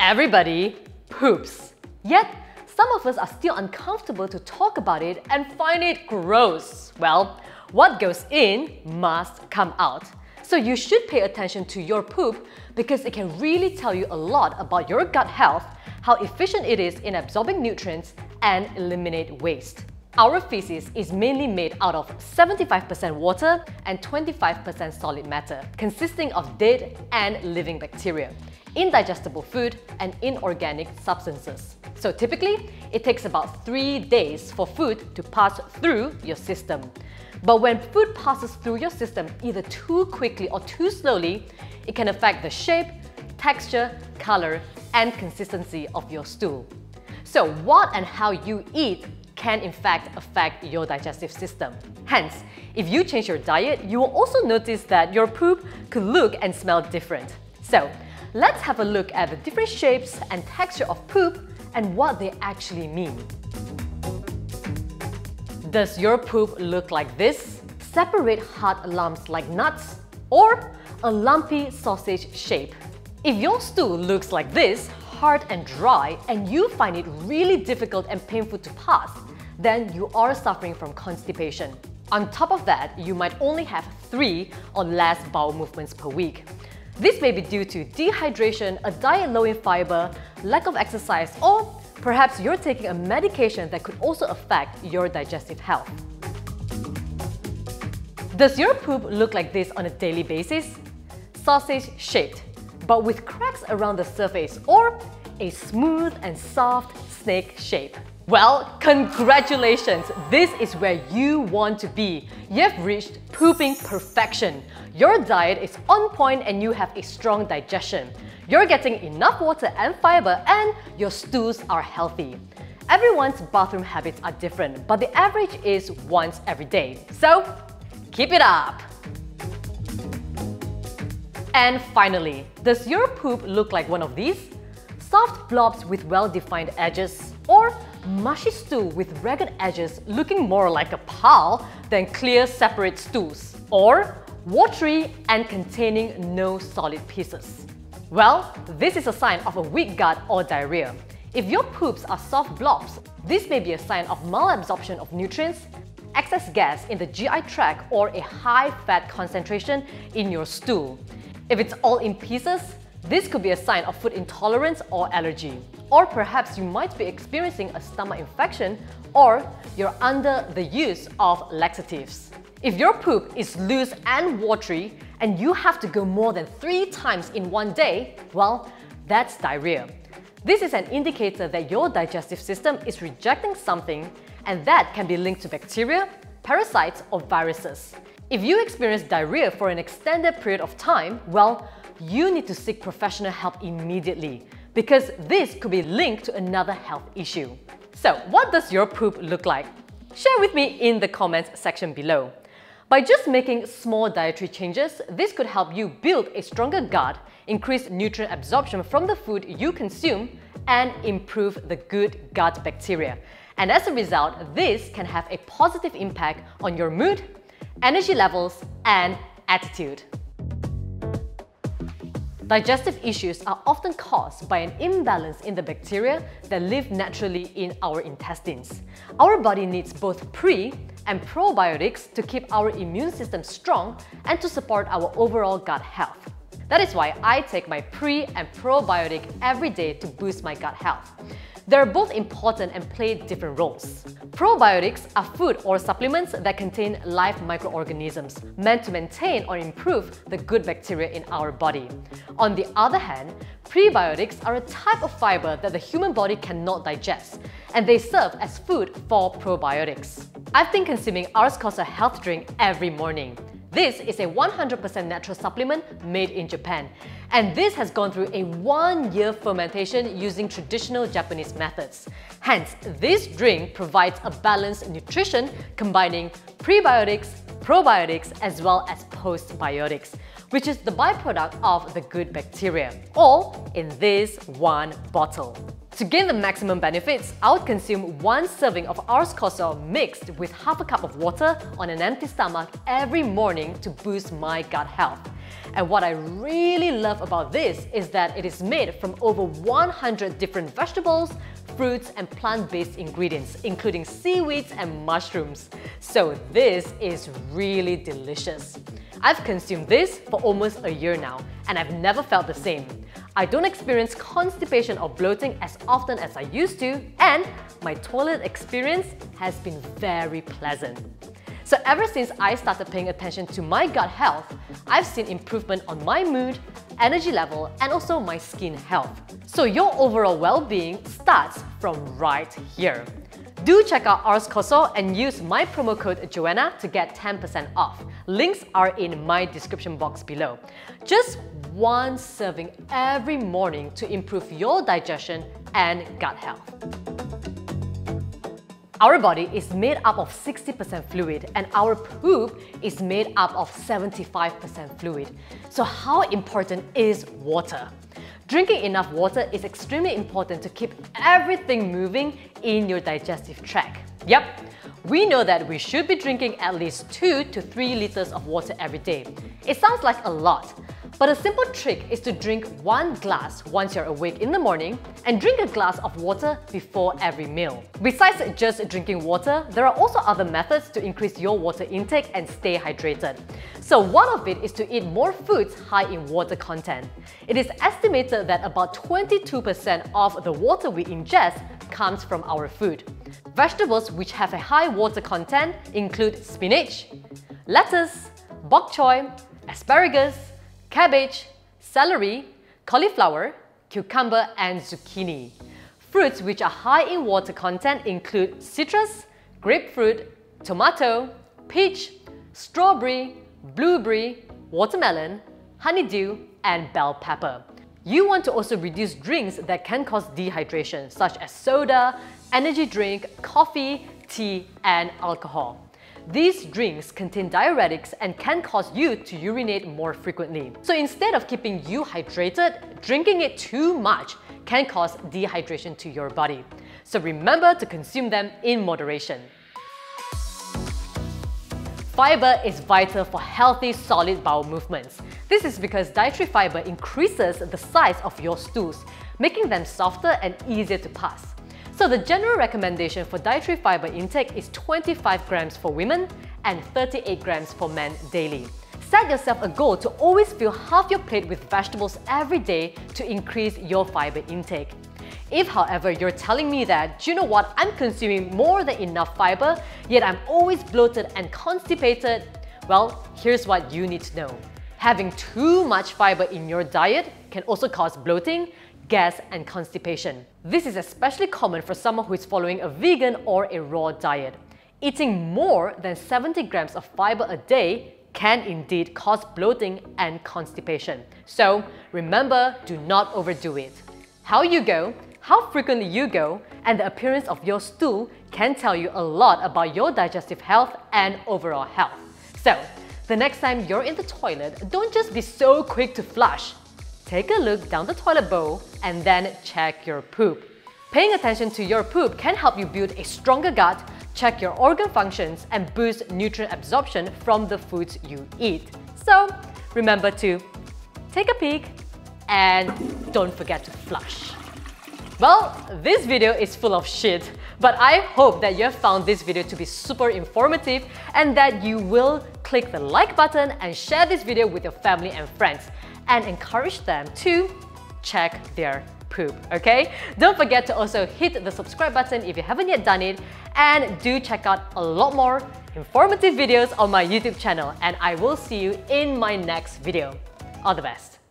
Everybody poops. Yet, some of us are still uncomfortable to talk about it and find it gross. Well, what goes in must come out. So you should pay attention to your poop because it can really tell you a lot about your gut health, how efficient it is in absorbing nutrients, and eliminate waste. Our feces is mainly made out of 75% water and 25% solid matter, consisting of dead and living bacteria, indigestible food, and inorganic substances. So typically, it takes about 3 days for food to pass through your system. But when food passes through your system either too quickly or too slowly, it can affect the shape, texture, color, and consistency of your stool. So what and how you eat can in fact affect your digestive system. Hence, if you change your diet, you will also notice that your poop could look and smell different. So, let's have a look at the different shapes and texture of poop and what they actually mean. Does your poop look like this? Separate hard lumps like nuts? Or a lumpy sausage shape? If your stool looks like this, hard and dry, and you find it really difficult and painful to pass, then you are suffering from constipation. On top of that, you might only have 3 or less bowel movements per week. This may be due to dehydration, a diet low in fibre, lack of exercise, or perhaps you're taking a medication that could also affect your digestive health. Does your poop look like this on a daily basis? Sausage-shaped, but with cracks around the surface, or a smooth and soft snake shape? Well, congratulations! This is where you want to be. You've reached pooping perfection. Your diet is on point and you have a strong digestion. You're getting enough water and fiber and your stools are healthy. Everyone's bathroom habits are different, but the average is once every day. So, keep it up! And finally, does your poop look like one of these? Soft blobs with well-defined edges, or mushy stool with ragged edges looking more like a pile than clear separate stools, or watery and containing no solid pieces? Well, this is a sign of a weak gut or diarrhea. If your poops are soft blobs, this may be a sign of malabsorption of nutrients, excess gas in the GI tract, or a high fat concentration in your stool. If it's all in pieces, this could be a sign of food intolerance or allergy. Or perhaps you might be experiencing a stomach infection, or you're under the use of laxatives. If your poop is loose and watery and you have to go more than 3 times in one day, well, that's diarrhea. This is an indicator that your digestive system is rejecting something, and that can be linked to bacteria, parasites, or viruses. If you experience diarrhea for an extended period of time, well, you need to seek professional help immediately, because this could be linked to another health issue. So, what does your poop look like? Share with me in the comments section below. By just making small dietary changes, this could help you build a stronger gut, increase nutrient absorption from the food you consume, and improve the good gut bacteria. And as a result, this can have a positive impact on your mood, energy levels, and attitude. Digestive issues are often caused by an imbalance in the bacteria that live naturally in our intestines. Our body needs both pre- and probiotics to keep our immune system strong and to support our overall gut health. That is why I take my pre- and probiotic every day to boost my gut health. They're both important and play different roles. Probiotics are food or supplements that contain live microorganisms meant to maintain or improve the good bacteria in our body. On the other hand, prebiotics are a type of fiber that the human body cannot digest, and they serve as food for probiotics. I've been consuming Ars Cosa health drink every morning. This is a 100% natural supplement made in Japan, and this has gone through a 1-year fermentation using traditional Japanese methods. Hence, this drink provides a balanced nutrition combining prebiotics, probiotics, as well as postbiotics, which is the byproduct of the good bacteria, all in this one bottle. To gain the maximum benefits, I would consume 1 serving of Ars Cosa mixed with half a cup of water on an empty stomach every morning to boost my gut health. And what I really love about this is that it is made from over 100 different vegetables, fruits and plant-based ingredients, including seaweeds and mushrooms. So this is really delicious. I've consumed this for almost a year now, and I've never felt the same. I don't experience constipation or bloating as often as I used to, and my toilet experience has been very pleasant. So ever since I started paying attention to my gut health, I've seen improvement on my mood, energy level, and also my skin health. So your overall well-being starts from right here. Do check out Ars Coso and use my promo code Joanna to get 10% off. Links are in my description box below. Just one serving every morning to improve your digestion and gut health. Our body is made up of 60% fluid and our poop is made up of 75% fluid. So how important is water? Drinking enough water is extremely important to keep everything moving in your digestive tract. Yep, we know that we should be drinking at least 2 to 3 liters of water every day. It sounds like a lot, but a simple trick is to drink 1 glass once you're awake in the morning and drink a glass of water before every meal. Besides just drinking water, there are also other methods to increase your water intake and stay hydrated. So one of it is to eat more foods high in water content. It is estimated that about 22% of the water we ingest comes from our food. Vegetables which have a high water content include spinach, lettuce, bok choy, asparagus, cabbage, celery, cauliflower, cucumber, and zucchini. Fruits which are high in water content include citrus, grapefruit, tomato, peach, strawberry, blueberry, watermelon, honeydew, and bell pepper. You want to also reduce drinks that can cause dehydration, such as soda, energy drink, coffee, tea, and alcohol. These drinks contain diuretics and can cause you to urinate more frequently. So instead of keeping you hydrated, drinking it too much can cause dehydration to your body. So remember to consume them in moderation. Fibre is vital for healthy, solid bowel movements. This is because dietary fibre increases the size of your stools, making them softer and easier to pass. So the general recommendation for dietary fibre intake is 25 grams for women and 38 grams for men daily. Set yourself a goal to always fill half your plate with vegetables every day to increase your fibre intake. If, however, you're telling me that, do you know what, I'm consuming more than enough fibre, yet I'm always bloated and constipated, well, here's what you need to know. Having too much fibre in your diet can also cause bloating, gas, and constipation. This is especially common for someone who is following a vegan or a raw diet. Eating more than 70 grams of fibre a day can indeed cause bloating and constipation. So remember, do not overdo it. How you go, how frequently you go, and the appearance of your stool can tell you a lot about your digestive health and overall health. So, the next time you're in the toilet, don't just be so quick to flush. Take a look down the toilet bowl and then check your poop. Paying attention to your poop can help you build a stronger gut, check your organ functions, and boost nutrient absorption from the foods you eat. So, remember to take a peek and don't forget to flush. Well, this video is full of shit, but I hope that you have found this video to be super informative and that you will click the like button and share this video with your family and friends and encourage them to check their poop, okay? Don't forget to also hit the subscribe button if you haven't yet done it, and do check out a lot more informative videos on my YouTube channel, and I will see you in my next video. All the best.